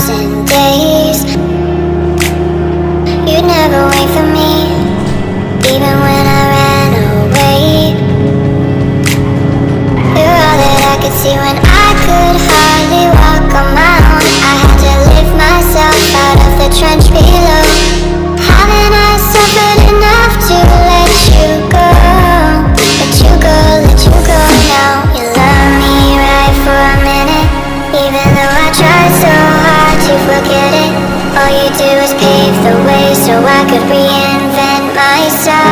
and days. You'd never wait for me, even when I ran away. You're all that I could see when I could hardly walk on my own. I had to lift myself out of the trench below. Haven't I suffered enough to let you go? Let you go, let you go now. You love me right for a minute, even though I tried so hard to forget it. All you do is pave the way so I could reinvent myself.